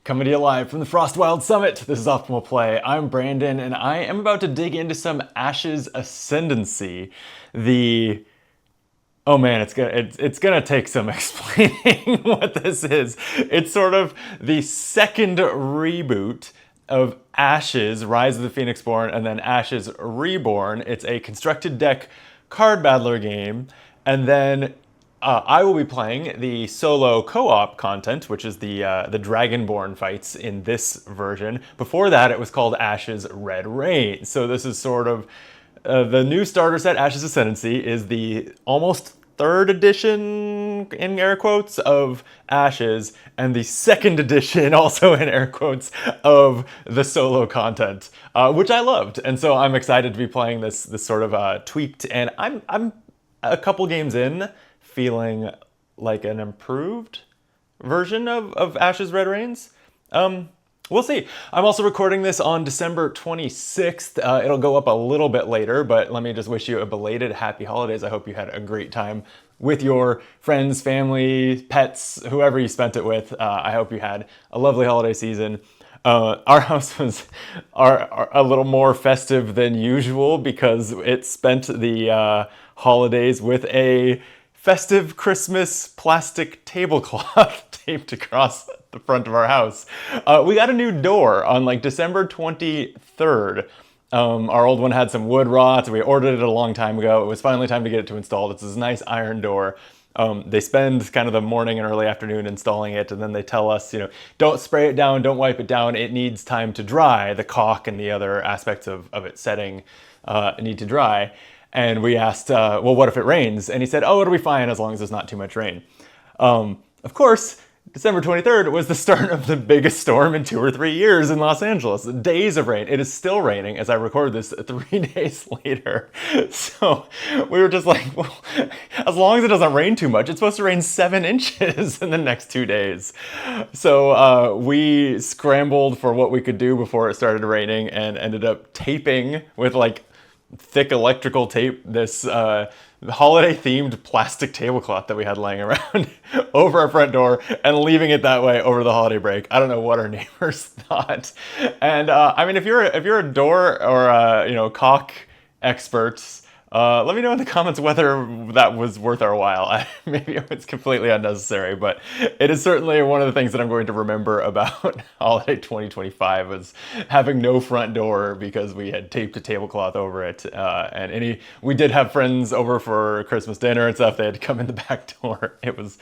Coming to you live from the Frostwild Summit. This is Optimal Play. I'm Brandon, and I am about to dig into some Ashes Ascendancy. Oh man, it's gonna take some explaining what this is. It's sort of the second reboot of Ashes, Rise of the Phoenixborn, and then Ashes Reborn. It's a constructed deck card battler game, and then I will be playing the solo co-op content, which is the Dragonborn fights in this version. Before that, it was called Ashes Red Rain. So this is sort of the new starter set. Ashes Ascendancy is the almost third edition, in air quotes, of Ashes, and the second edition, also in air quotes, of the solo content, which I loved. And so I'm excited to be playing this sort of tweaked, and I'm a couple games in, feeling like an improved version of Ashes Red Rains. We'll see. I'm also recording this on December 26th. It'll go up a little bit later, but let me just wish you a belated happy holidays. I hope you had a great time with your friends, family, pets, whoever you spent it with. I hope you had a lovely holiday season. Our house was a little more festive than usual because it spent the holidays with a festive Christmas plastic tablecloth taped across the front of our house. We got a new door on like December 23rd. Our old one had some wood rot. We ordered it a long time ago. It was finally time to get it to install. It's this nice iron door. They spend kind of the morning and early afternoon installing it, and then they tell us, don't spray it down, don't wipe it down. It needs time to dry. The caulk and the other aspects of its setting need to dry. And we asked, well, what if it rains? And he said, oh, it'll be fine as long as there's not too much rain. Of course, December 23rd was the start of the biggest storm in 2 or 3 years in Los Angeles. Days of rain. It is still raining as I record this 3 days later. So we were just like, well, as long as it doesn't rain too much, it's supposed to rain 7 inches in the next 2 days. So we scrambled for what we could do before it started raining and ended up taping with like thick electrical tape this holiday-themed plastic tablecloth that we had laying around over our front door and leaving it that way over the holiday break. I don't know what our neighbors thought. And I mean, if you're a door or caulk experts, let me know in the comments whether that was worth our while. Maybe it's completely unnecessary, but it is certainly one of the things that I'm going to remember about holiday 2025 was having no front door because we had taped a tablecloth over it. And we did have friends over for Christmas dinner and stuff. They had to come in the back door. It was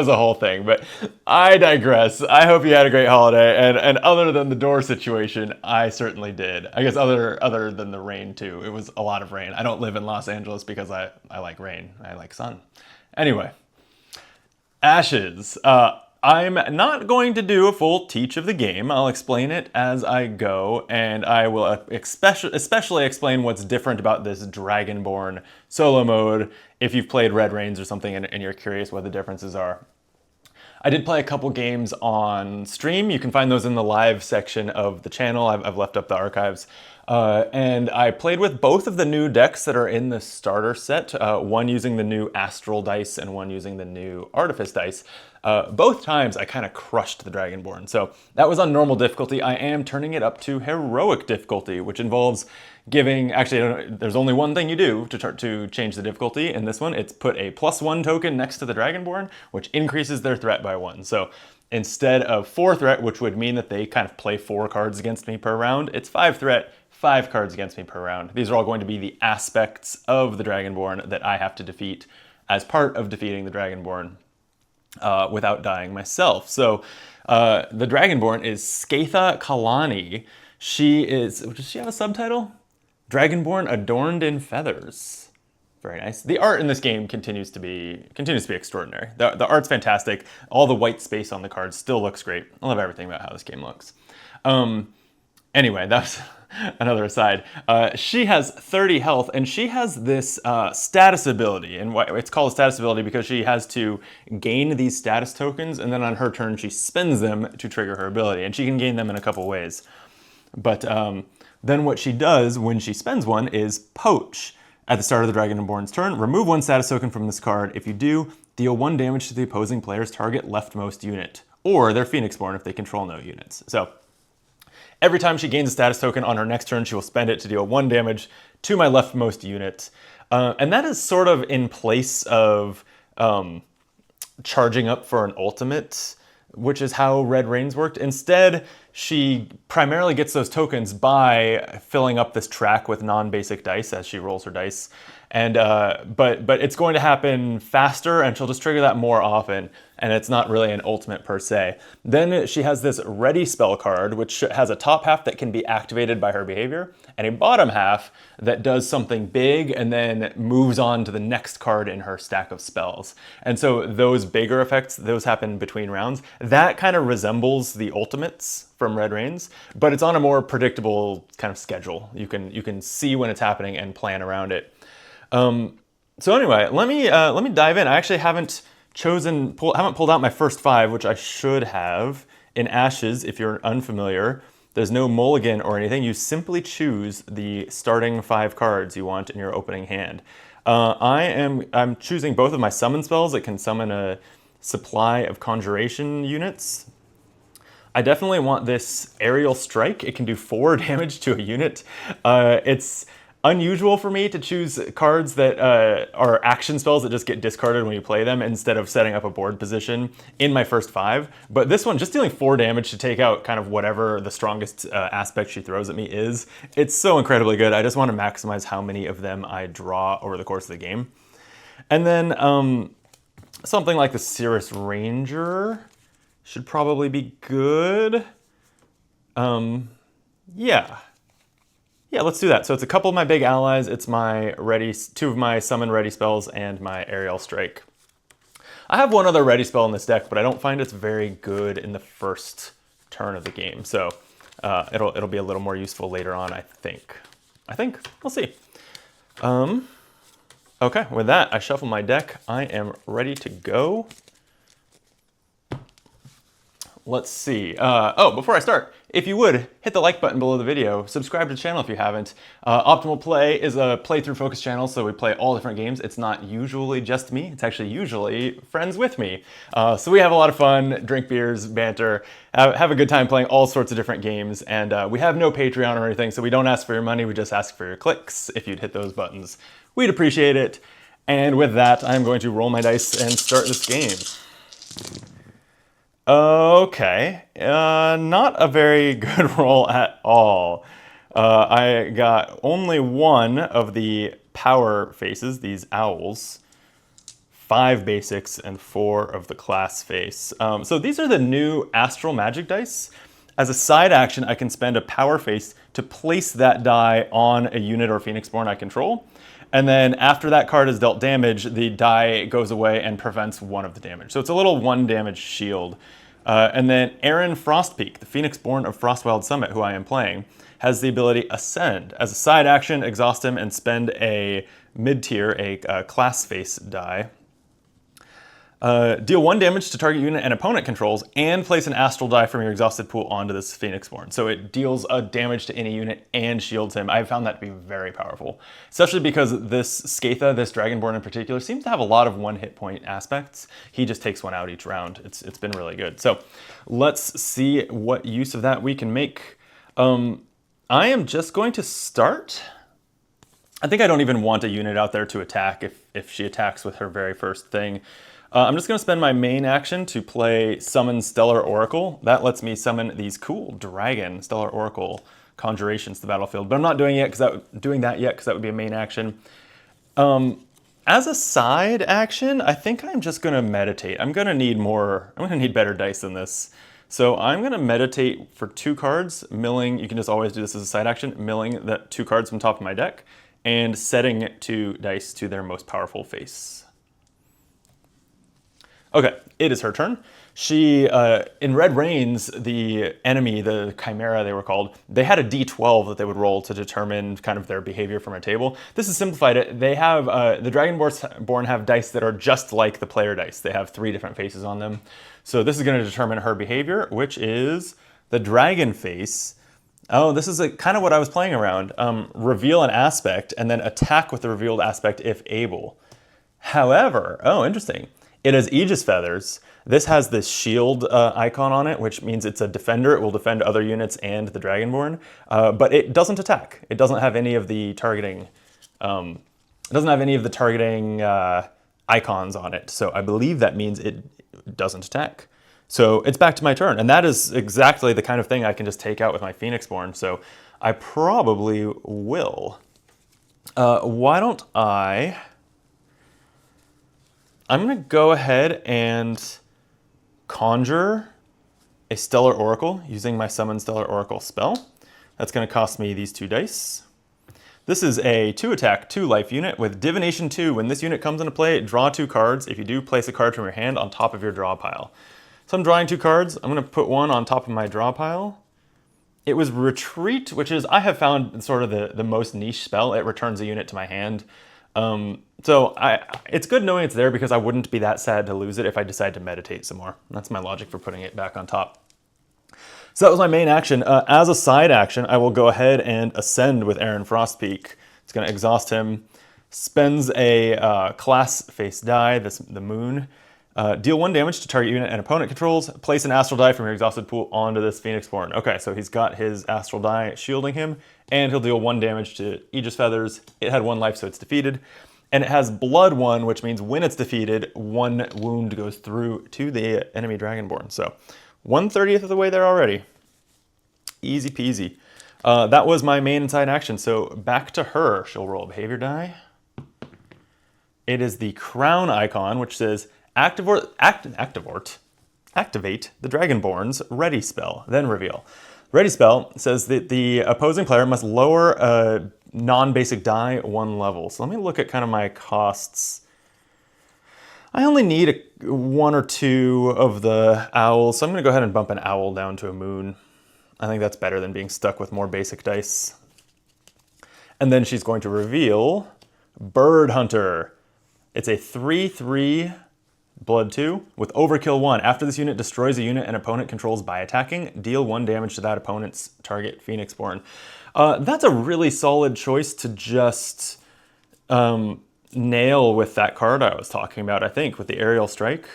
a whole thing, but I digress. I hope you had a great holiday. And other than the door situation, I certainly did. I guess other than the rain too. It was a lot of rain. I don't live in Los Angeles because I like rain. I like sun. Anyway, Ashes. I'm not going to do a full teach of the game. I'll explain it as I go, and I will especially explain what's different about this Dragonborn solo mode if you've played Red Rains or something and you're curious what the differences are. I did play a couple games on stream. You can find those in the live section of the channel. I've left up the archives. And I played with both of the new decks that are in the starter set, one using the new Astral dice and one using the new Artifice dice. Both times I kind of crushed the Dragonborn. So that was on normal difficulty. I am turning it up to heroic difficulty, which involves giving, actually, there's only one thing you do to change the difficulty. In this one, it's put a +1 token next to the Dragonborn, which increases their threat by 1. So instead of 4 threat, which would mean that they kind of play 4 cards against me per round, it's 5 threat, 5 cards against me per round. These are all going to be the aspects of the Dragonborn that I have to defeat as part of defeating the Dragonborn without dying myself. So the Dragonborn is Skatha Kalani. Does she have a subtitle? Dragonborn Adorned in Feathers. Very nice. The art in this game continues to be extraordinary. The art's fantastic. All the white space on the cards still looks great. I love everything about how this game looks. Anyway, that's another aside. She has 30 health, and she has this status ability. And it's called a status ability because she has to gain these status tokens, and then on her turn, she spends them to trigger her ability. And she can gain them in a couple ways. But then what she does when she spends one is poach. At the start of the Dragonborn's turn, remove 1 status token from this card. If you do, deal 1 damage to the opposing player's target leftmost unit. or they're Phoenixborn if they control no units. So every time she gains a status token on her next turn, she will spend it to deal 1 damage to my leftmost unit. And that is sort of in place of charging up for an ultimate, which is how Red Rains worked. Instead, she primarily gets those tokens by filling up this track with non-basic dice as she rolls her dice. And but it's going to happen faster, and she'll just trigger that more often, and it's not really an ultimate per se. Then she has this ready spell card, which has a top half that can be activated by her behavior, and a bottom half that does something big and then moves on to the next card in her stack of spells. And so those bigger effects, those happen between rounds. That kind of resembles the ultimates from Red Rains, but it's on a more predictable kind of schedule. You can see when it's happening and plan around it. So anyway, let me dive in. I actually haven't pulled out my first 5, which I should have. In Ashes, if you're unfamiliar, there's no mulligan or anything. You simply choose the starting 5 cards you want in your opening hand. I'm choosing both of my summon spells that can summon a supply of conjuration units. I definitely want this Aerial Strike. It can do 4 damage to a unit. It's unusual for me to choose cards that are action spells that just get discarded when you play them instead of setting up a board position in my first 5. But this one, just dealing 4 damage to take out kind of whatever the strongest aspect she throws at me is, it's so incredibly good. I just want to maximize how many of them I draw over the course of the game. And then something like the Cirrus Ranger should probably be good. Yeah, let's do that. So it's a couple of my big allies. It's my 2 of my summon ready spells and my Aerial Strike. I have one other ready spell in this deck, but I don't find it's very good in the first turn of the game. So it'll be a little more useful later on, I think. We'll see. Okay, with that, I shuffle my deck. I am ready to go. Let's see. Before I start, if you would, hit the like button below the video, subscribe to the channel if you haven't. Optimal Play is a playthrough focused channel, so we play all different games. It's not usually just me, it's actually usually friends with me. So we have a lot of fun, drink beers, banter, have a good time playing all sorts of different games, and we have no Patreon or anything, so we don't ask for your money, we just ask for your clicks. If you'd hit those buttons, we'd appreciate it. And with that, I'm going to roll my dice and start this game. Okay, not a very good roll at all. I got only 1 of the power faces, these owls, 5 basics, and 4 of the class face. So these are the new Astral Magic dice. As a side action, I can spend a power face to place that die on a unit or Phoenixborn I control. And then after that card is dealt damage, the die goes away and prevents 1 of the damage. So it's a little 1 damage shield. And then Arren Frostpeak, the Phoenixborn of Frostwild Summit, who I am playing, has the ability Ascend. As a side action, exhaust him and spend a mid-tier, a class face die. Deal 1 damage to target unit and opponent controls, and place an astral die from your exhausted pool onto this Phoenixborn. So it deals a damage to any unit and shields him. I've found that to be very powerful, especially because this Skatha, this Dragonborn in particular, seems to have a lot of 1 hit point aspects. He just takes 1 out each round. It's been really good. So let's see what use of that we can make. I am just going to start. I think I don't even want a unit out there to attack if she attacks with her very first thing. I'm just going to spend my main action to play Summon Stellar Oracle. That lets me summon these cool Dragon Stellar Oracle conjurations to the battlefield. But I'm not doing that yet because that would be a main action. As a side action, I think I'm just going to meditate. I'm going to need better dice than this. So I'm going to meditate for 2 cards, milling. You can just always do this as a side action, milling that 2 cards from top of my deck and setting 2 dice to their most powerful face. Okay, it is her turn. She, in Red Rains, the enemy, the Chimera they were called, they had a d12 that they would roll to determine kind of their behavior from a table. This has simplified it. They have, the Dragonborn have dice that are just like the player dice. They have 3 different faces on them. So this is going to determine her behavior, which is the Dragon face. Oh, this is kind of what I was playing around. Reveal an aspect and then attack with the revealed aspect if able. However, oh, interesting. It has Aegis Feathers. This has this shield icon on it, which means it's a defender. It will defend other units and the Dragonborn, but it doesn't attack. It doesn't have any of the targeting. It doesn't have any of the targeting icons on it. So I believe that means it doesn't attack. So it's back to my turn, and that is exactly the kind of thing I can just take out with my Phoenixborn. So I probably will. Why don't I'm gonna go ahead and conjure a Stellar Oracle using my Summon Stellar Oracle spell. That's gonna cost me these 2 dice. This is a 2 attack, 2 life unit with Divination 2. When this unit comes into play, draw 2 cards. If you do, place a card from your hand on top of your draw pile. So I'm drawing 2 cards. I'm gonna put one on top of my draw pile. It was Retreat, which is, I have found sort of the most niche spell. It returns a unit to my hand. It's good knowing it's there because I wouldn't be that sad to lose it if I decide to meditate some more. That's my logic for putting it back on top. So that was my main action. As a side action, I will go ahead and ascend with Arren Frostpeak. It's going to exhaust him. Spends a class face die, the moon. Deal 1 damage to target unit and opponent controls. Place an astral die from your exhausted pool onto this Phoenixborn. Okay, so he's got his astral die shielding him, and he'll deal 1 damage to Aegis Feathers. It had 1 life, so it's defeated. And it has Blood 1, which means when it's defeated, 1 wound goes through to the enemy Dragonborn. So 1/30th of the way there already. Easy peasy. That was my main and side action. So back to her. She'll roll a behavior die. It is the crown icon, which says activate the Dragonborn's ready spell, then reveal. Ready spell says that the opposing player must lower a non-basic die 1 level. So let me look at kind of my costs. I only need 1 or 2 of the owls, so I'm going to go ahead and bump an owl down to a moon. I think that's better than being stuck with more basic dice. And then she's going to reveal Bird Hunter. It's a 3/3 Blood 2 with Overkill 1. After this unit destroys a unit an opponent controls by attacking, deal 1 damage to that opponent's target Phoenixborn. That's a really solid choice to just nail with that card I was talking about, I think, with the Aerial Strike.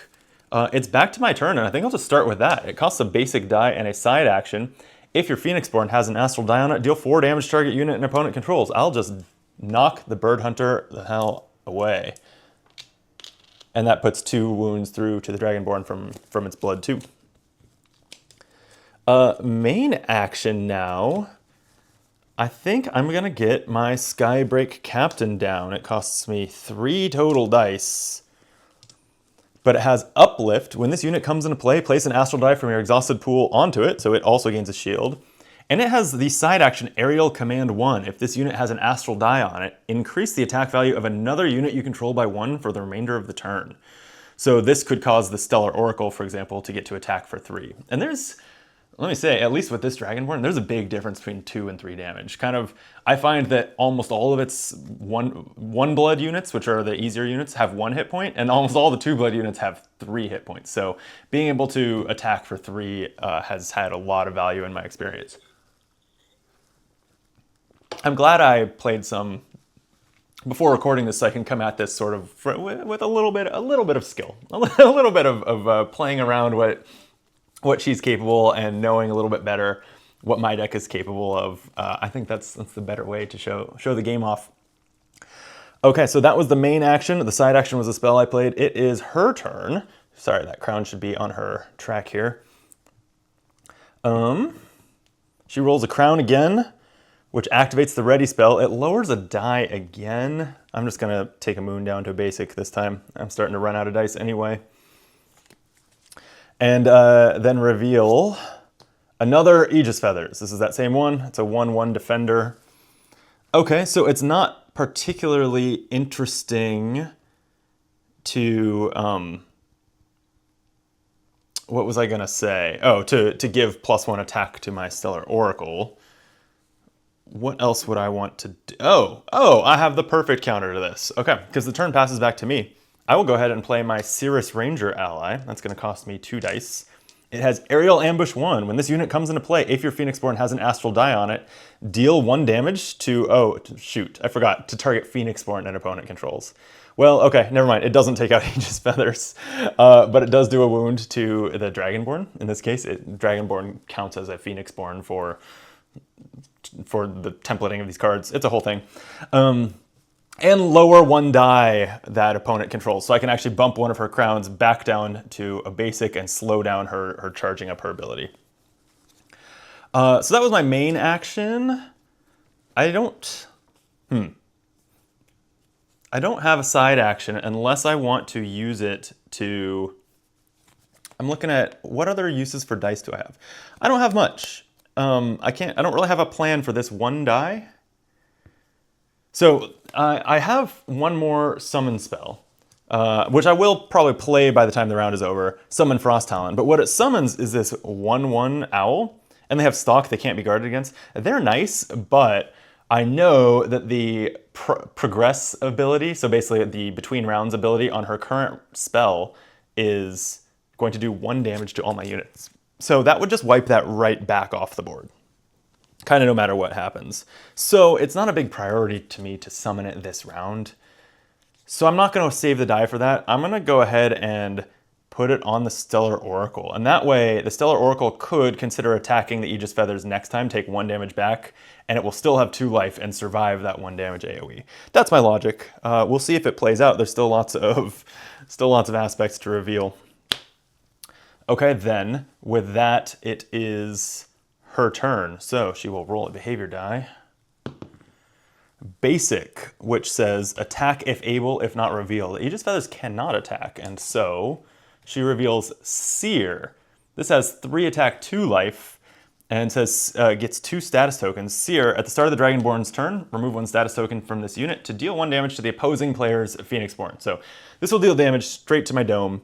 It's back to my turn, and I think I'll just start with that. It costs a basic die and a side action. If your Phoenixborn has an astral die on it, deal 4 damage to target unit and opponent controls. I'll just knock the Bird Hunter the hell away. And that puts 2 wounds through to the Dragonborn from its Blood 2. Main action now. I think I'm going to get my Skybreak Captain down. It costs me 3 total dice. But it has Uplift. When this unit comes into play, place an astral die from your exhausted pool onto it, so it also gains a shield. And it has the side action Aerial Command 1. If this unit has an astral die on it, increase the attack value of another unit you control by 1 for the remainder of the turn. So this could cause the Stellar Oracle, for example, to get to attack for 3. And there's, let me say, at least with this Dragonborn, there's a big difference between 2 and 3 damage. Kind of, I find that almost all of its one blood units, which are the easier units, have 1 hit point, and almost all the 2 blood units have 3 hit points. So being able to attack for 3 has had a lot of value in my experience. I'm glad I played some before recording this, so I can come at this sort of with a little bit of skill, a little bit of playing around what she's capable and knowing a little bit better what my deck is capable of. I think that's the better way to show the game off. Okay, so that was the main action. The side action was a spell I played. It is her turn. Sorry, that crown should be on her track here. She rolls a crown again, which activates the ready spell. It lowers a die again. I'm just gonna take a moon down to a basic this time. I'm starting to run out of dice anyway. And then reveal another Aegis Feathers. This is that same one. It's a 1/1 defender. Okay, so it's not particularly interesting to, what was I gonna say? Oh, to give +1 attack to my Stellar Oracle. What else would I want to do? Oh, I have the perfect counter to this. Okay, because the turn passes back to me. I will go ahead and play my Cirrus Ranger ally. That's going to cost me 2 dice. It has Aerial Ambush 1. When this unit comes into play, if your Phoenixborn has an astral die on it, deal 1 damage to, oh, shoot, I forgot, to target Phoenixborn and opponent controls. Well, okay, never mind. It doesn't take out Aegis Feathers, but it does do a wound to the Dragonborn. In this case, Dragonborn counts as a Phoenixborn for the templating of these cards. It's a whole thing. And lower one die that opponent controls. So I can actually bump one of her crowns back down to a basic and slow down her charging up her ability. So that was my main action. I don't have a side action unless I want to use it to... I'm looking at what other uses for dice do I have? I don't have much. I don't really have a plan for this one die. So I have one more summon spell, which I will probably play by the time the round is over, Summon Frost Talon. But what it summons is this 1/1 owl, and they have stalk they can't be guarded against. They're nice, but I know that the progress ability, so basically the between rounds ability on her current spell, is going to do 1 damage to all my units. So that would just wipe that right back off the board, kind of no matter what happens. So it's not a big priority to me to summon it this round. So I'm not going to save the die for that. I'm going to go ahead and put it on the Stellar Oracle. And that way, the Stellar Oracle could consider attacking the Aegis Feathers next time, take 1 damage back, and it will still have 2 life and survive that 1 damage AoE. That's my logic. We'll see if it plays out. There's still lots of aspects to reveal. Okay, then, with that, it is her turn. So she will roll a behavior die. Basic, which says attack if able, if not revealed. Aegis Feathers cannot attack, and so she reveals Seer. This has 3 attack, 2 life, and says gets 2 status tokens. Seer, at the start of the Dragonborn's turn, remove 1 status token from this unit to deal 1 damage to the opposing player's Phoenixborn. So this will deal damage straight to my dome.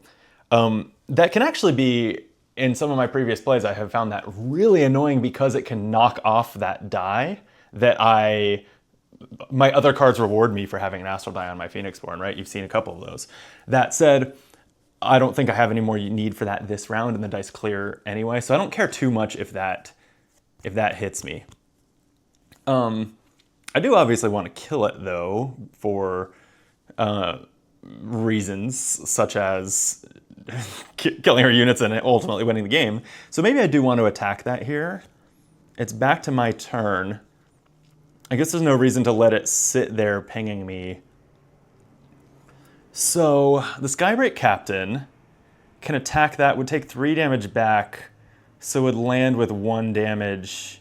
That can actually be, in some of my previous plays, I have found that really annoying because it can knock off that die that my other cards reward me for having an Astral Die on my Phoenixborn, right? You've seen a couple of those. That said, I don't think I have any more need for that this round, and the dice clear anyway, so I don't care too much if that hits me. I do obviously want to kill it, though, for reasons such as killing her units and ultimately winning the game. So maybe I do want to attack that here. It's back to my turn. I guess there's no reason to let it sit there pinging me. So the Skybreak Captain can attack that, would take 3 damage back, so would land with 1 damage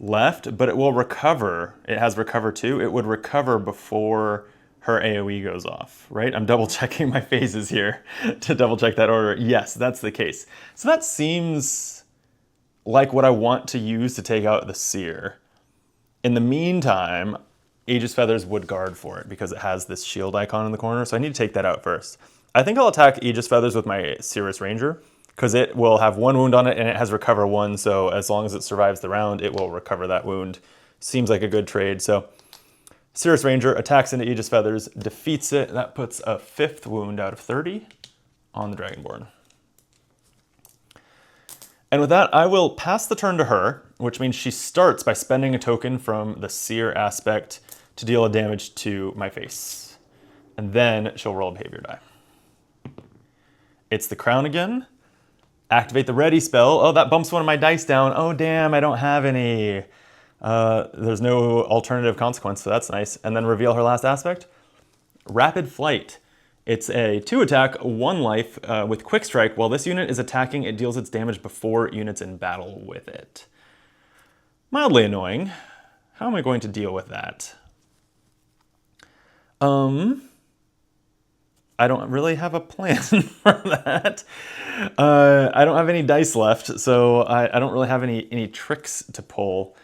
left, but it will recover. It has recover too. It would recover before her AoE goes off, right? I'm double checking my phases here to double check that order. Yes, that's the case. So that seems like what I want to use to take out the Seer. In the meantime, Aegis Feathers would guard for it because it has this shield icon in the corner, so I need to take that out first. I think I'll attack Aegis Feathers with my Cirrus Ranger because it will have 1 wound on it and it has recover 1, so as long as it survives the round, it will recover that wound. Seems like a good trade, so Cirrus Ranger attacks into Aegis Feathers, defeats it. That puts a 5th wound out of 30 on the Dragonborn. And with that, I will pass the turn to her, which means she starts by spending a token from the Seer aspect to deal a damage to my face. And then she'll roll a behavior die. It's the Crown again. Activate the Ready spell. Oh, that bumps one of my dice down. Oh, damn, I don't have any. There's no alternative consequence, so that's nice. And then reveal her last aspect. Rapid Flight. It's a 2 attack, 1 life with Quick Strike. While this unit is attacking, it deals its damage before units in battle with it. Mildly annoying. How am I going to deal with that? I don't really have a plan for that. I don't have any dice left, so I don't really have any tricks to pull.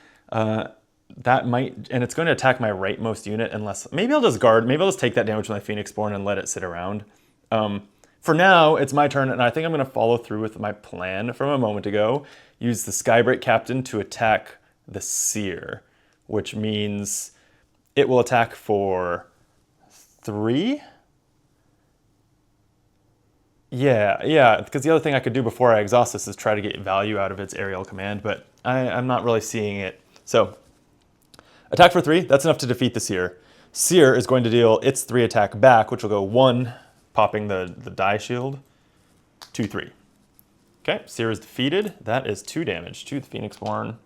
That might, and it's going to attack my rightmost unit unless, maybe I'll just guard, maybe I'll just take that damage with my Phoenixborn and let it sit around. For now, it's my turn, and I think I'm going to follow through with my plan from a moment ago. Use the Skybreak Captain to attack the Seer, which means it will attack for 3? Yeah, because the other thing I could do before I exhaust this is try to get value out of its aerial command, but I'm not really seeing it. So, attack for 3, that's enough to defeat the Seer. Seer is going to deal its 3 attack back, which will go 1, popping the die shield, 2, 3. Okay, Seer is defeated. That is 2 damage to the Phoenixborn.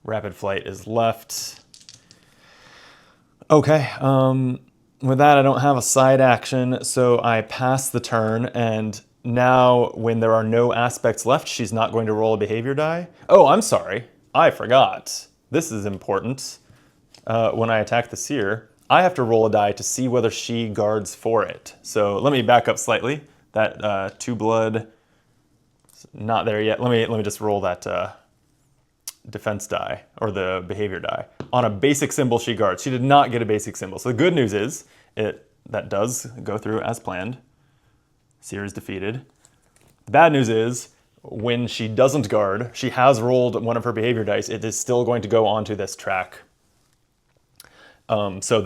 Rapid Flight is left. Okay, with that I don't have a side action, so I pass the turn, and now when there are no aspects left, she's not going to roll a behavior die. Oh, I'm sorry, I forgot. This is important. When I attack the Seer, I have to roll a die to see whether she guards for it. So let me back up slightly. That 2 blood, not there yet. Let me just roll that defense die, or the behavior die. On a basic symbol she guards. She did not get a basic symbol. So the good news is that does go through as planned. Seer is defeated. The bad news is when she doesn't guard, she has rolled one of her behavior dice. It is still going to go onto this track. So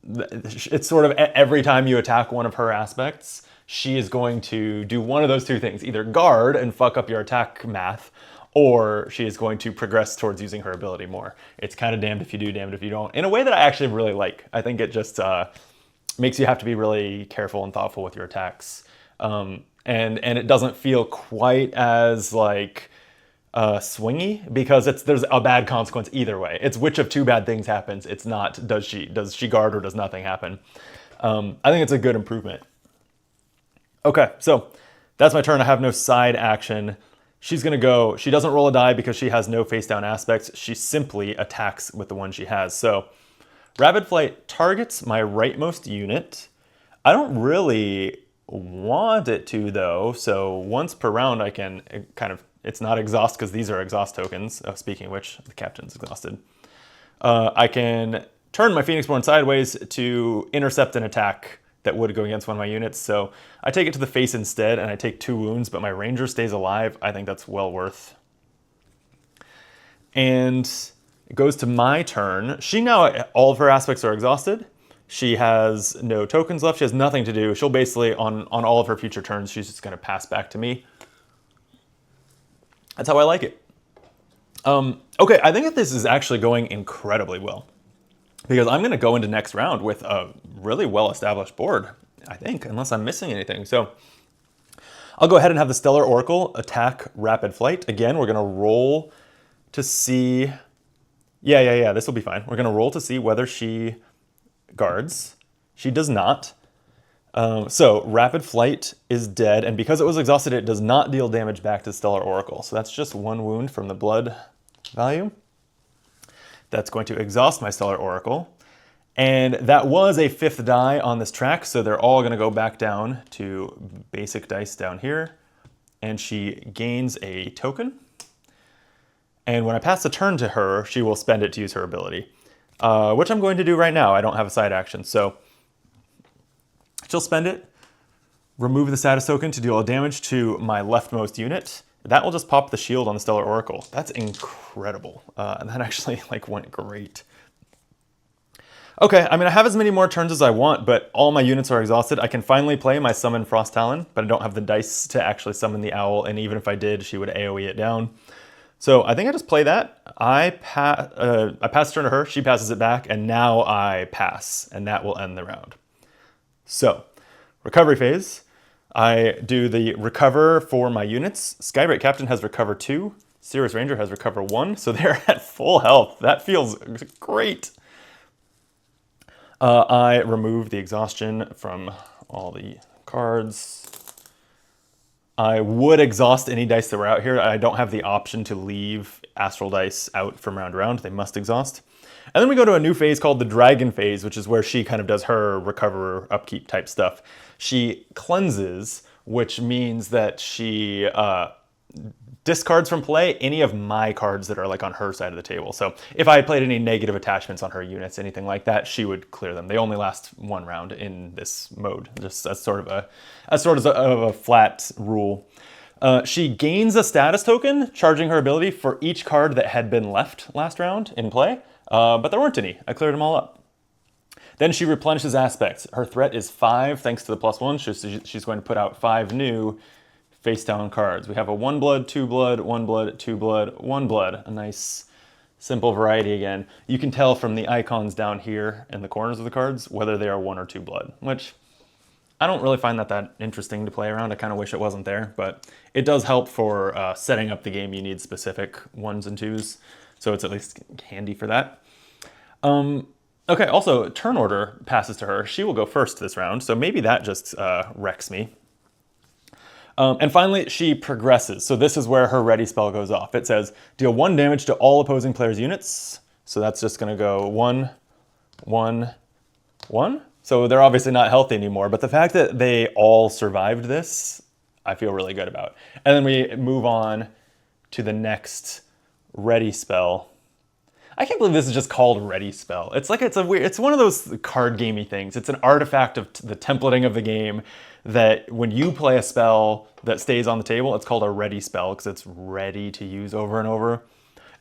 it's sort of every time you attack one of her aspects, she is going to do one of those 2 things, either guard and fuck up your attack math, or she is going to progress towards using her ability more. It's kind of damned if you do, damned if you don't, in a way that I actually really like. I think it just makes you have to be really careful and thoughtful with your attacks. And it doesn't feel quite as like swingy, because there's a bad consequence either way. It's which of 2 bad things happens. It's not does she guard or does nothing happen. I think it's a good improvement. Okay, so that's my turn. I have no side action. She's gonna go, she doesn't roll a die because she has no face down aspects. She simply attacks with the one she has. So Rapid Flight targets my rightmost unit. I don't really want it to though, so once per round I can kind of, it's not exhaust because these are exhaust tokens. Speaking of which, the captain's exhausted. I can turn my Phoenixborn sideways to intercept an attack that would go against one of my units. So I take it to the face instead, and I take 2 wounds, but my ranger stays alive. I think that's well worth. And it goes to my turn. She now, all of her aspects are exhausted. She has no tokens left. She has nothing to do. She'll basically, on all of her future turns, she's just going to pass back to me. That's how I like it. Okay, I think that this is actually going incredibly well, because I'm going to go into next round with a really well-established board, I think, unless I'm missing anything. So I'll go ahead and have the Stellar Oracle attack Rapid Flight. Again, we're going to roll to see... Yeah, this will be fine. We're going to roll to see whether she guards. She does not. So Rapid Flight is dead, and because it was exhausted, it does not deal damage back to Stellar Oracle. So that's just 1 wound from the blood value. That's going to exhaust my Stellar Oracle. And that was a 5th die on this track, so they're all going to go back down to basic dice down here. And she gains a token. And when I pass the turn to her, she will spend it to use her ability, which I'm going to do right now. I don't have a side action, so she'll spend it, remove the status token to deal damage to my leftmost unit. That will just pop the shield on the Stellar Oracle. That's incredible. And that actually went great. Okay, I mean, I have as many more turns as I want, but all my units are exhausted. I can finally play my Summon Frost Talon, but I don't have the dice to actually summon the owl, and even if I did, she would AoE it down. So I think I just play that. I pass turn to her, she passes it back, and now I pass, and that will end the round. So, recovery phase. I do the recover for my units. Skybright Captain has recover 2. Sirius Ranger has recover 1, so they're at full health. That feels great. I remove the exhaustion from all the cards. I would exhaust any dice that were out here. I don't have the option to leave astral dice out from round to round. They must exhaust. And then we go to a new phase called the Dragon phase, which is where she kind of does her recover, upkeep type stuff. She cleanses, which means that she discards from play any of my cards that are on her side of the table. So if I had played any negative attachments on her units, anything like that, she would clear them. They only last 1 round in this mode. Just as sort of a flat rule. She gains a status token, charging her ability for each card that had been left last round in play, but there weren't any. I cleared them all up. Then she replenishes aspects. Her threat is 5, thanks to the +1. She's going to put out 5 new face down cards. We have a 1 blood, 2 blood, 1 blood, 2 blood, 1 blood. A nice Simple variety again. You can tell from the icons down here in the corners of the cards whether they are 1 or 2 blood, which I don't really find that interesting to play around. I kind of wish it wasn't there, but it does help for setting up the game. You need specific 1s and 2s, so it's at least handy for that. Okay, also, turn order passes to her. She will go first this round, so maybe that just wrecks me. And finally, she progresses. So this is where her ready spell goes off. It says, deal 1 damage to all opposing players' units. So that's just going to go 1, 1, 1. So they're obviously not healthy anymore. But the fact that they all survived this, I feel really good about. And then we move on to the next ready spell. I can't believe this is just called ready spell. It's like it's one of those card gamey things. It's an artifact of the templating of the game that when you play a spell that stays on the table, it's called a ready spell because it's ready to use over and over.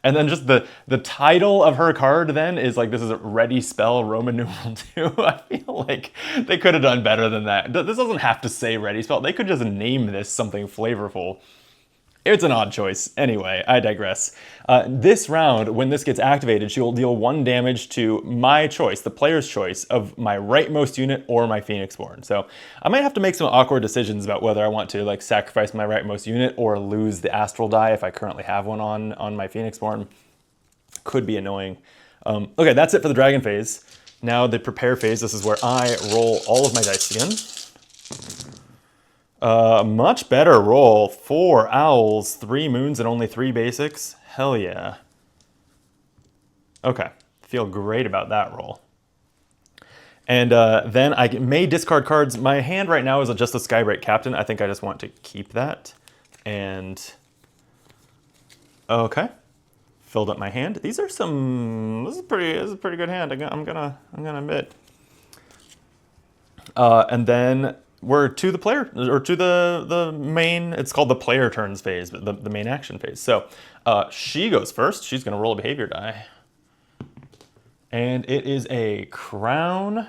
And then just the title of her card then is like, this is a ready spell Roman numeral 2. I feel like they could have done better than that. This doesn't have to say ready spell. They could just name this something flavorful. It's an odd choice. Anyway, I digress. This round, when this gets activated, she will deal 1 damage to my choice, the player's choice, of my rightmost unit or my Phoenixborn. So I might have to make some awkward decisions about whether I want to like sacrifice my rightmost unit or lose the astral die if I currently have one on my Phoenixborn. Could be annoying. Okay, that's it for the dragon phase. Now the prepare phase, this is where I roll all of my dice again. Much better roll. 4 owls, 3 moons, and only 3 basics. Hell yeah. Okay, feel great about that roll. And then I may discard cards. My hand right now is just a Skybreak Captain. I think I just want to keep that. And okay, filled up my hand. These are some. This is a pretty good hand. I'm gonna admit. And then we're to the player, or to the main, it's called the player turns phase, but the main action phase. So she goes first. She's going to roll a behavior die. And it is a crown,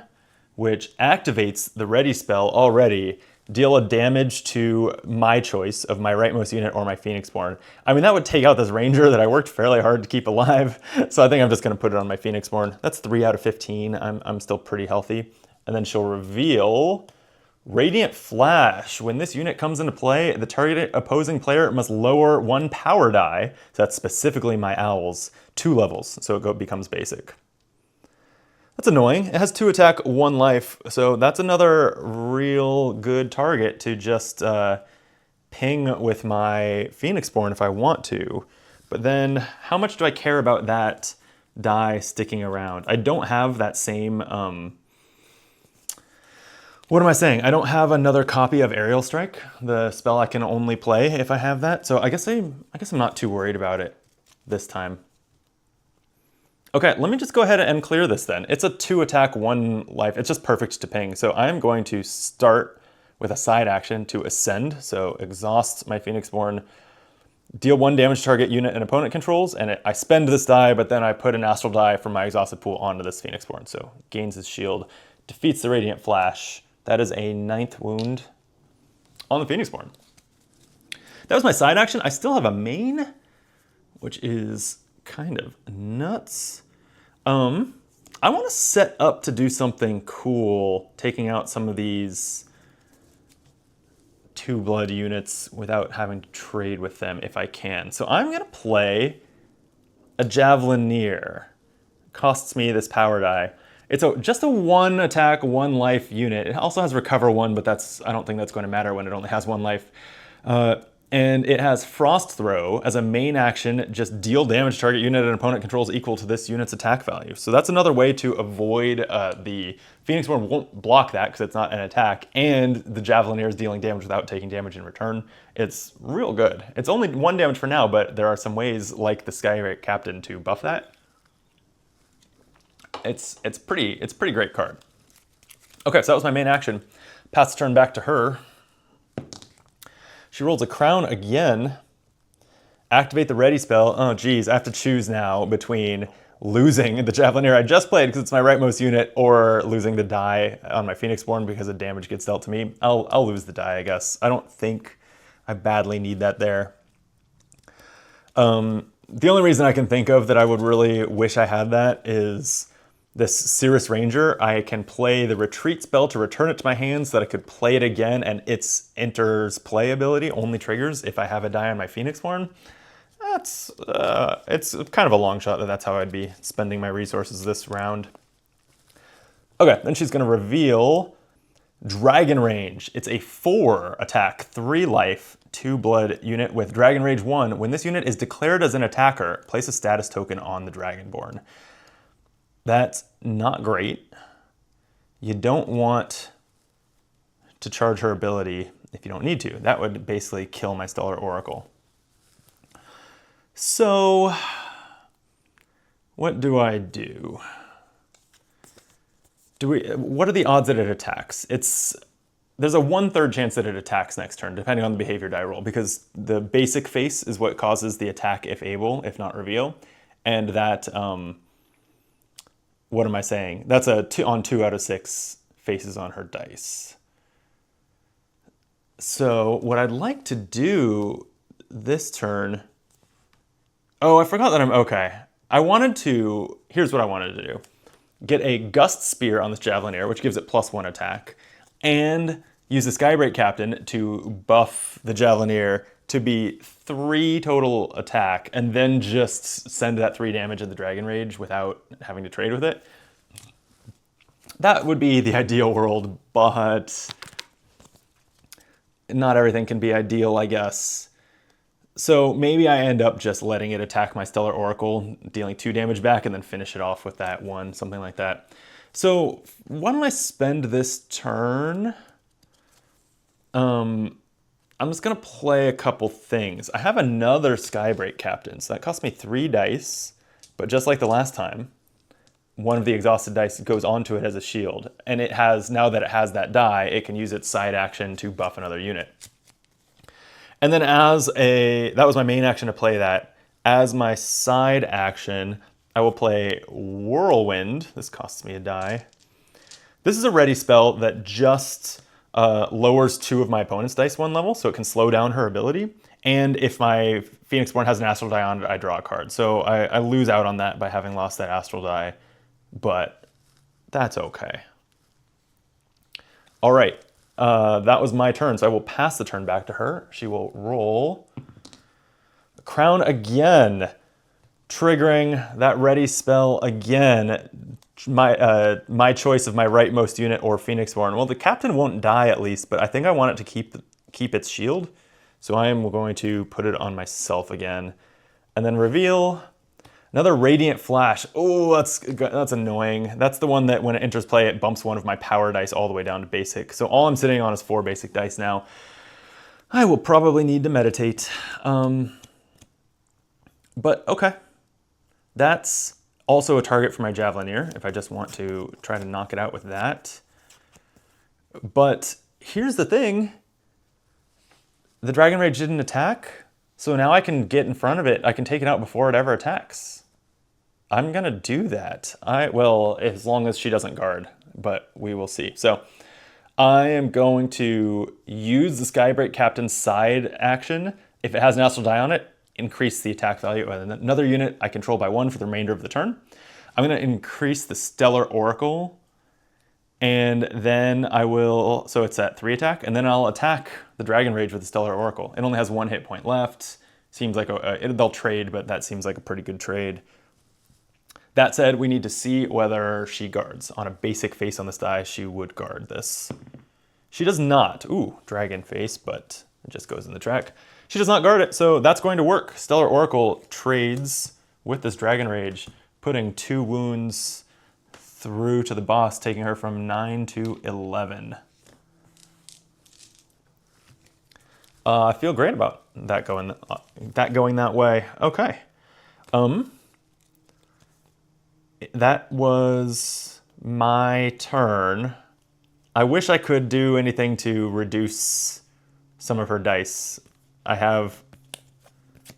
which activates the ready spell already. Deal a damage to my choice of my rightmost unit or my Phoenixborn. I mean, that would take out this ranger that I worked fairly hard to keep alive. So I think I'm just going to put it on my Phoenixborn. That's 3 out of 15. I'm still pretty healthy. And then she'll reveal Radiant Flash. When this unit comes into play, the target opposing player must lower 1 power die, so that's specifically my owls, 2 levels, so it becomes basic. That's annoying. It has 2 attack, 1 life, so that's another real good target to just ping with my Phoenixborn if I want to. But then, how much do I care about that die sticking around? I don't have that same what am I saying? I don't have another copy of Aerial Strike, the spell I can only play if I have that. So I guess I'm not too worried about it this time. Okay, let me just go ahead and clear this then. It's a 2 attack, 1 life. It's just perfect to ping. So I'm going to start with a side action to ascend. So exhaust my Phoenixborn, deal 1 damage to target unit and opponent controls, and I spend this die, but then I put an astral die from my exhausted pool onto this Phoenixborn. So gains his shield, defeats the Radiant Flash. That is a 9th wound on the Phoenixborn. That was my side action. I still have a main, which is kind of nuts. I want to set up to do something cool, taking out some of these 2 blood units without having to trade with them if I can. So I'm going to play a Javelineer. Costs me this power die. It's just a 1 attack, 1 life unit. It also has recover 1, but I don't think that's going to matter when it only has 1 life. And it has Frost Throw as a main action, just deal damage to target unit and opponent controls equal to this unit's attack value. So that's another way to avoid the Phoenixborn won't block that because it's not an attack, and the Javelineer is dealing damage without taking damage in return. It's real good. It's only 1 damage for now, but there are some ways like the Skybreak Captain to buff that. It's pretty great card. Okay, so that was my main action. Pass the turn back to her. She rolls a crown again. Activate the ready spell. Oh geez, I have to choose now between losing the Javelineer I just played because it's my rightmost unit, or losing the die on my Phoenixborn because the damage gets dealt to me. I'll lose the die, I guess. I don't think I badly need that there. The only reason I can think of that I would really wish I had that is this Cirrus Ranger. I can play the retreat spell to return it to my hand so that I could play it again, and its enters play ability only triggers if I have a die on my Phoenixborn. That's, it's kind of a long shot that that's how I'd be spending my resources this round. Okay, then she's gonna reveal Dragon Range. It's a 4 attack, 3 life, 2 blood unit with Dragon Rage 1. When this unit is declared as an attacker, place a status token on the Dragonborn. That's not great. You don't want to charge her ability if you don't need to. That would basically kill my Stellar Oracle. So, what do I do? What are the odds that it attacks? There's a 1/3 chance that it attacks next turn, depending on the behavior die roll, because the basic face is what causes the attack if able, if not reveal. And that, what am I saying? That's on 2 out of 6 faces on her dice. So what I'd like to do this turn, oh, I forgot that okay. Here's what I wanted to do. Get a Gust Spear on this Javelineer, which gives it +1 attack, and use the Skybreak Captain to buff the Javelineer to be 3 total attack, and then just send that 3 damage at the Dragon Rage without having to trade with it. That would be the ideal world, but not everything can be ideal, I guess. So maybe I end up just letting it attack my Stellar Oracle, dealing 2 damage back, and then finish it off with that 1, something like that. So why don't I spend this turn? I'm just gonna play a couple things. I have another Skybreak Captain, so that cost me 3 dice, but just like the last time, one of the exhausted dice goes onto it as a shield, and it has, now that it has that die, it can use its side action to buff another unit. And then that was my main action to play that. As my side action, I will play Whirlwind. This costs me a die. This is a ready spell that just lowers 2 of my opponent's dice 1 level, so it can slow down her ability. And if my Phoenixborn has an Astral Die on it, I draw a card. So I lose out on that by having lost that Astral Die, but that's okay. All right. That was my turn, so I will pass the turn back to her. She will roll Crown again, triggering that ready spell again. My choice of my rightmost unit or Phoenixborn. Well, the captain won't die at least, but I think I want it to keep its shield, so I am going to put it on myself again, and then reveal another Radiant Flash. Oh, that's annoying. That's the one that when it enters play, it bumps one of my power dice all the way down to basic. So all I'm sitting on is 4 basic dice now. I will probably need to meditate. But okay. That's also a target for my Javelineer if I just want to try to knock it out with that. But here's the thing. The Dragon Rage didn't attack, so now I can get in front of it. I can take it out before it ever attacks. I'm gonna do that. Well, as long as she doesn't guard, but we will see. So I am going to use the Skybreak Captain's side action. If it has an Astral Die on it, increase the attack value of another unit I control by 1 for the remainder of the turn. I'm gonna increase the Stellar Oracle, and then I will, so it's at 3 attack, and then I'll attack the Dragon Rage with the Stellar Oracle. It only has 1 hit point left. Seems like they'll trade, but that seems like a pretty good trade. That said, we need to see whether she guards. On a basic face on this die, she would guard this. She does not. Ooh, dragon face, but it just goes in the track. She does not guard it, so that's going to work. Stellar Oracle trades with this Dragon Rage, putting 2 wounds through to the boss, taking her from 9 to 11. I feel great about that going that way. Okay. That was my turn. I wish I could do anything to reduce some of her dice. I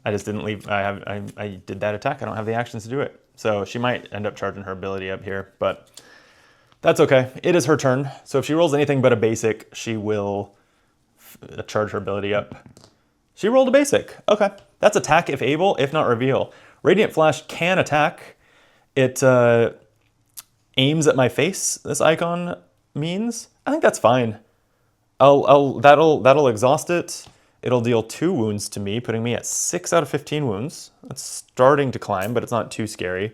just didn't leave. I did that attack. I don't have the actions to do it. So she might end up charging her ability up here, but that's okay. It is her turn. So if she rolls anything but a basic, she will charge her ability up. She rolled a basic. Okay. That's attack if able, if not reveal. Radiant Flash can attack. It aims at my face, this icon means. I think that's fine. That'll exhaust it. It'll deal 2 wounds to me, putting me at 6 out of 15 wounds. That's starting to climb, but it's not too scary.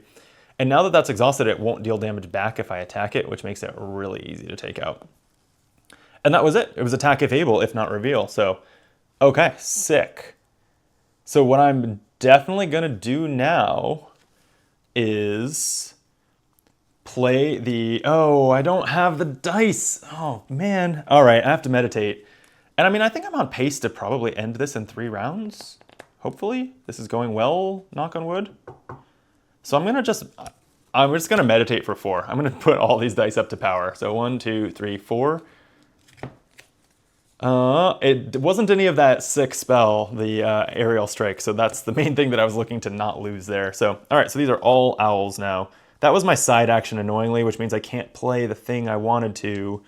And now that that's exhausted, it won't deal damage back if I attack it, which makes it really easy to take out. And that was it. It was attack if able, if not reveal. So, okay, sick. So what I'm definitely gonna do now is play the, oh, I don't have the dice. Oh man. All right, I have to meditate. And I mean, I think I'm on pace to probably end this in 3 rounds. Hopefully, this is going well, knock on wood. So I'm just gonna meditate for 4. I'm gonna put all these dice up to power. So 1, 2, 3, 4. It wasn't any of that sick spell, the aerial strike. So that's the main thing that I was looking to not lose there. So, all right, so these are all owls now. That was my side action annoyingly, which means I can't play the thing I wanted to.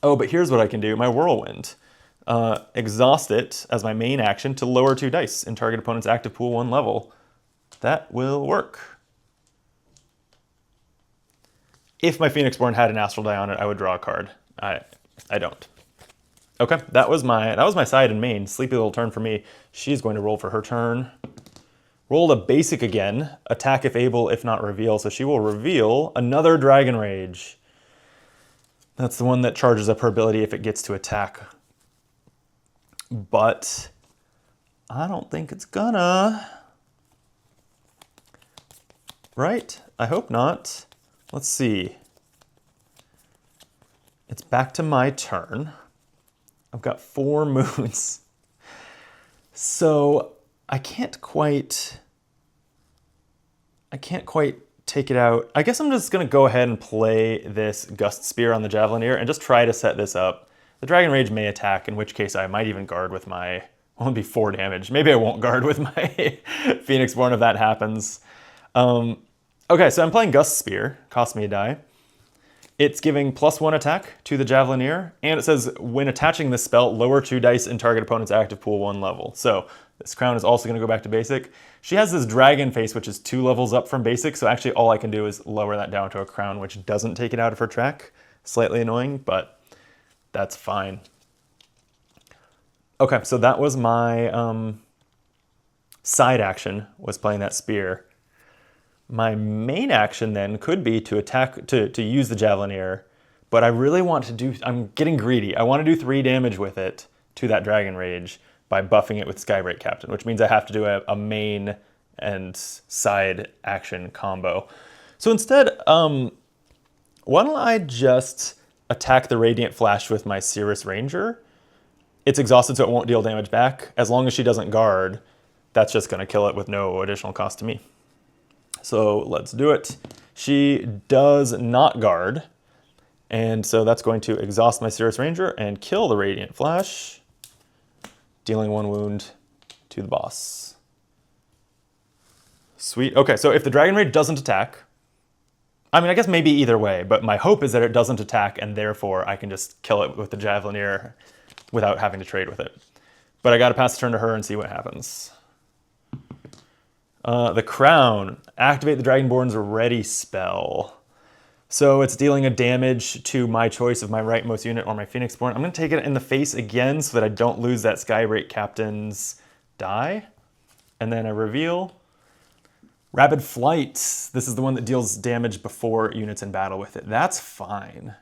Oh, but here's what I can do. My whirlwind. Exhaust it as my main action to lower 2 dice in target opponent's active pool 1 level. That will work. If my Phoenixborn had an Astral Die on it, I would draw a card. I don't. Okay, that was my side and main. Sleepy little turn for me. She's going to roll for her turn. Rolled a basic again. Attack if able, if not reveal. So she will reveal another Dragon Rage. That's the one that charges up her ability if it gets to attack. But I don't think it's gonna. Right? I hope not. Let's see. It's back to my turn. I've got 4 moons. So I can't quite take it out. I guess I'm just gonna go ahead and play this Gust Spear on the Javelineer and just try to set this up. The Dragon Rage may attack, in which case I might even guard with my, well, it'll be 4 damage. Maybe I won't guard with my Phoenixborn if that happens. Okay, so I'm playing Gust Spear, cost me a die. It's giving +1 attack to the Javelineer, and it says when attaching this spell, lower 2 dice in target opponent's active pool 1 level. So this crown is also going to go back to basic. She has this dragon face, which is 2 levels up from basic, so actually all I can do is lower that down to a crown, which doesn't take it out of her track. Slightly annoying, but that's fine. Okay, so that was my side action, was playing that spear. My main action then could be to attack, to use the Javelineer, but I really want to do, I'm getting greedy. I want to do 3 damage with it to that Dragon Rage by buffing it with Skybreak Captain, which means I have to do a main and side action combo. So instead, why don't I just attack the Radiant Flash with my Cirrus Ranger? It's exhausted, so it won't deal damage back. As long as she doesn't guard, that's just gonna kill it with no additional cost to me. So let's do it. She does not guard, and so that's going to exhaust my Cirrus Ranger and kill the Radiant Flash, dealing 1 wound to the boss. Sweet. Okay, so if the Dragon Rage doesn't attack, I mean, I guess maybe either way, but my hope is that it doesn't attack, and therefore I can just kill it with the Javelineer without having to trade with it. But I gotta pass the turn to her and see what happens. The Crown. Activate the Dragonborn's Ready spell. So it's dealing a damage to my choice of my rightmost unit or my Phoenixborn. I'm going to take it in the face again so that I don't lose that Skybreak Captain's die. And then I reveal Rapid Flight. This is the one that deals damage before units in battle with it. That's fine.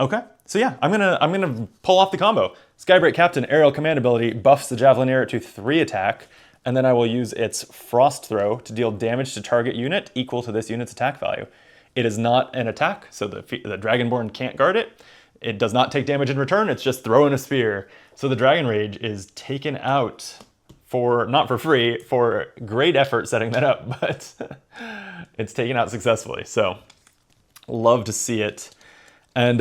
Okay, so yeah, I'm gonna pull off the combo. Skybreak Captain Aerial Command ability buffs the Javelineer to 3 attack, and then I will use its Frost Throw to deal damage to target unit equal to this unit's attack value. It is not an attack, so the Dragonborn can't guard it. It does not take damage in return, it's just throwing a spear. So the Dragon Rage is taken out for, not for free, for great effort setting that up, but it's taken out successfully. So love to see it. And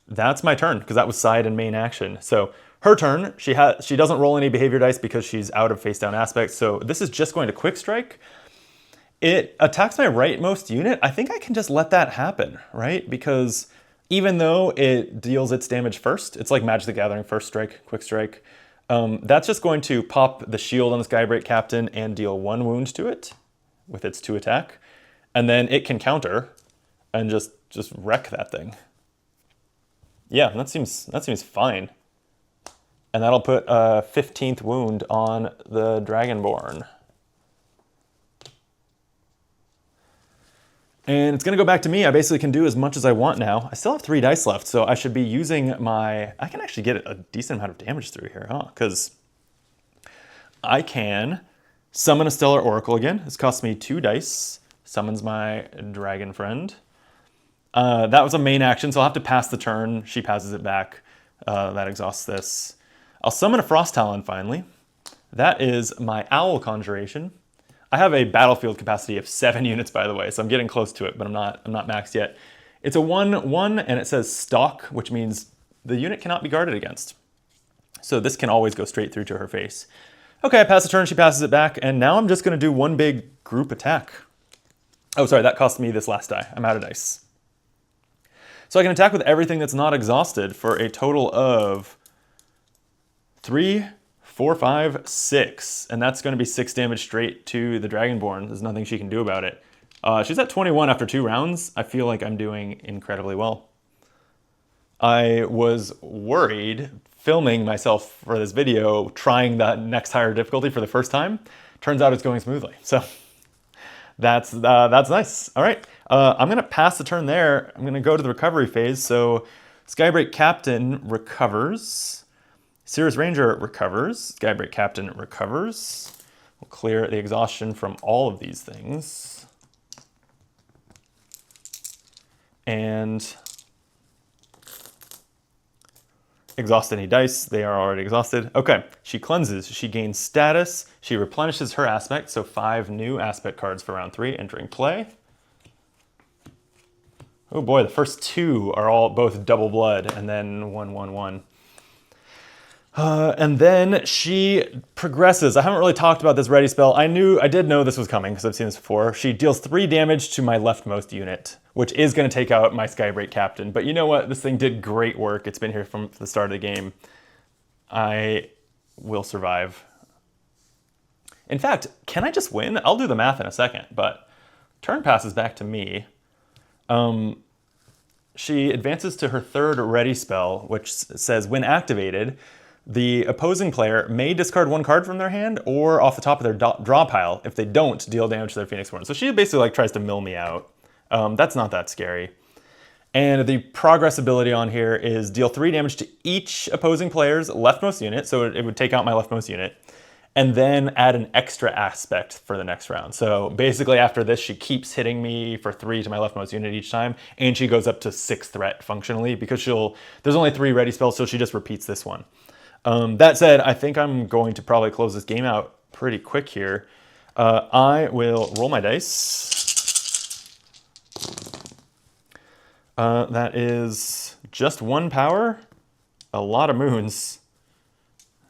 that's my turn, because that was side and main action. So her turn, she doesn't roll any behavior dice because she's out of face down aspect. So this is just going to quick strike. It attacks my rightmost unit. I think I can just let that happen, right? Because even though it deals its damage first, it's like Magic the Gathering, first strike, quick strike. That's just going to pop the shield on the Skybreak Captain and deal 1 wound to it with its 2 attack. And then it can counter and just wreck that thing. Yeah, that seems fine. And that'll put a 15th wound on the Dragonborn. And it's going to go back to me. I basically can do as much as I want now. I still have 3 dice left, so I should be using my... I can actually get a decent amount of damage through here, huh? Because I can summon a Stellar Oracle again. This costs me 2 dice. Summons my dragon friend. That was a main action, so I'll have to pass the turn. She passes it back. That exhausts this. I'll summon a Frost Talon finally. That is my Owl Conjuration. I have a battlefield capacity of 7 units, by the way, so I'm getting close to it, but I'm not maxed yet. It's a 1/1, and it says Stalk, which means the unit cannot be guarded against. So this can always go straight through to her face. Okay, I pass the turn, she passes it back, and now I'm just going to do 1 big group attack. Oh, sorry, that cost me this last die. I'm out of dice. So I can attack with everything that's not exhausted for a total of 3, 4, 5, 6, and that's going to be 6 damage straight to the Dragonborn. There's nothing she can do about it. She's at 21 after 2 rounds. I feel like I'm doing incredibly well. I was worried filming myself for this video, trying that next higher difficulty for the first time. Turns out it's going smoothly, so that's nice. All right, I'm going to pass the turn there. I'm going to go to the recovery phase. So Skybreak Captain recovers. Cirrus Ranger recovers. Skybreak Captain recovers. We'll clear the exhaustion from all of these things. And exhaust any dice. They are already exhausted. Okay, she cleanses. She gains status. She replenishes her aspect, so 5 new aspect cards for round 3 entering play. Oh boy, the first 2 are all both double blood, and then 1/1/1. And then she progresses. I haven't really talked about this ready spell. I did know this was coming because I've seen this before. She deals 3 damage to my leftmost unit, which is going to take out my Skybreak Captain. But you know what? This thing did great work. It's been here from the start of the game. I will survive. In fact, can I just win? I'll do the math in a second, but turn passes back to me. She advances to her 3rd ready spell, which says when activated, the opposing player may discard 1 card from their hand or off the top of their draw pile. If they don't, deal damage to their Phoenixborn. So she basically like tries to mill me out. That's not that scary. And the progress ability on here is deal 3 damage to each opposing player's leftmost unit. So it would take out my leftmost unit. And then add an extra aspect for the next round. So basically after this, she keeps hitting me for 3 to my leftmost unit each time. And she goes up to 6 threat functionally because there's only 3 ready spells, so she just repeats this one. That said, I think I'm going to probably close this game out pretty quick here. I will roll my dice. That is just 1 power, a lot of moons,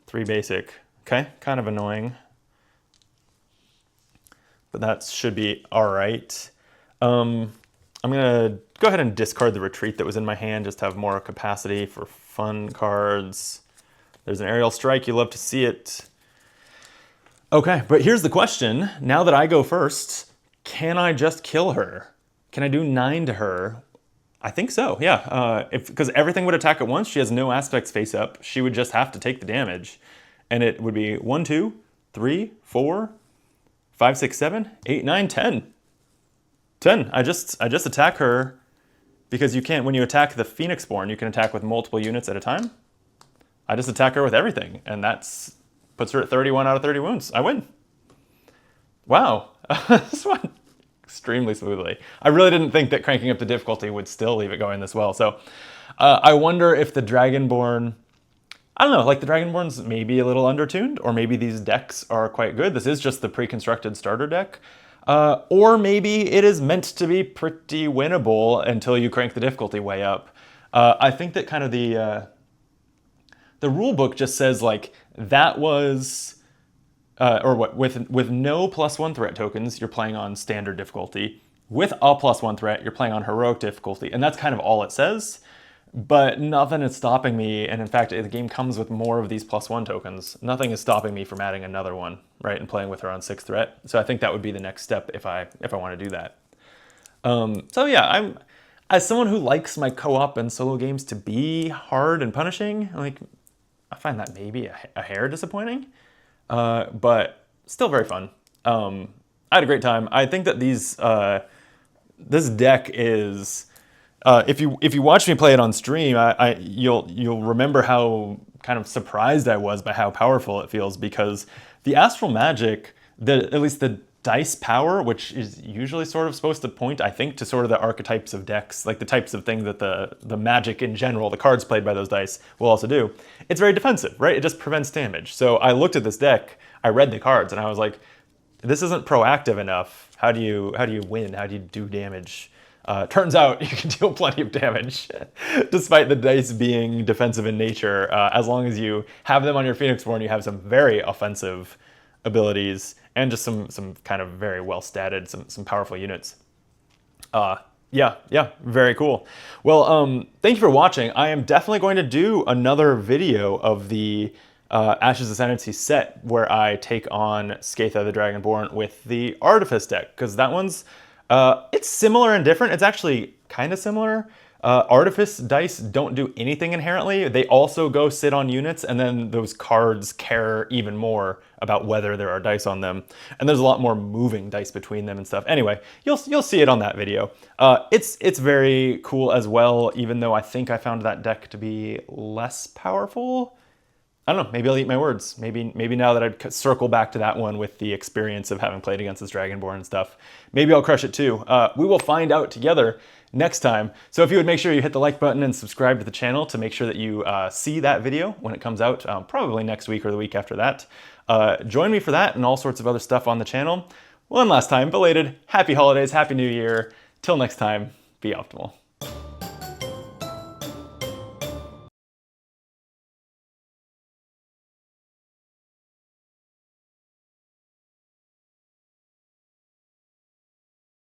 3 basic. Okay, kind of annoying, but that should be all right. I'm gonna go ahead and discard the retreat that was in my hand, just to have more capacity for fun cards. There's an aerial strike, you love to see it. Okay, but here's the question. Now that I go first, can I just kill her? Can I do 9 to her? I think so, yeah. Because everything would attack at once, she has no aspects face up. She would just have to take the damage. And it would be 1, 2, 3, 4, 5, 6, 7, 8, 9, 10. 10. I just attack her because you can't, when you attack the Phoenixborn, you can attack with multiple units at a time. I just attack her with everything, and that's puts her at 31 out of 30 wounds. I win. Wow. This went extremely smoothly. I really didn't think that cranking up the difficulty would still leave it going this well. So I wonder if the Dragonborn, I don't know, like the Dragonborn's maybe a little undertuned, or maybe these decks are quite good. This is just the pre-constructed starter deck. Or maybe it is meant to be pretty winnable until you crank the difficulty way up. I think that kind of the rule book just says like that was, or what, with no +1 threat tokens, you're playing on standard difficulty. With a +1 threat, you're playing on heroic difficulty, and that's kind of all it says. but nothing is stopping me. And in fact, the game comes with more of these +1 tokens. Nothing is stopping me from adding another one, right, and playing with her on 6th threat. So I think that would be the next step if I want to do that. So yeah, as someone who likes my co-op and solo games to be hard and punishing, like I find that maybe a hair disappointing, but still very fun. I had a great time. I think that this deck is, if you watch me play it on stream, you'll remember how kind of surprised I was by how powerful it feels, because the Astral Magic, at least the dice power, which is usually sort of supposed to point, I think, to sort of the archetypes of decks, like the types of things that the magic in general, the cards played by those dice, will also do. It's very defensive, right? It just prevents damage. So I looked at this deck, I read the cards, and I was like, this isn't proactive enough. How do you win? How do you do damage? Turns out you can deal plenty of damage, despite the dice being defensive in nature. As long as you have them on your Phoenixborn, you have some very offensive abilities and just some kind of very well statted, some powerful units. Yeah, very cool. Well, thank you for watching. I am definitely going to do another video of the Ashes Ascendancy set where I take on Skatha the Dragonborn with the Artifice deck, because that one's it's similar and different. It's actually kind of similar. Artifice dice don't do anything inherently. They also go sit on units, and then those cards care even more about whether there are dice on them. And there's a lot more moving dice between them and stuff. Anyway, you'll see it on that video. It's very cool as well, even though I think I found that deck to be less powerful. I don't know, maybe I'll eat my words. Maybe now that I'd circle back to that one with the experience of having played against this Dragonborn and stuff, maybe I'll crush it too. We will find out together next time. So if you would make sure you hit the like button and subscribe to the channel to make sure that you see that video when it comes out, probably next week or the week after that. Join me for that and all sorts of other stuff on the channel. One last time, belated, happy holidays, happy new year. Till next time, be optimal.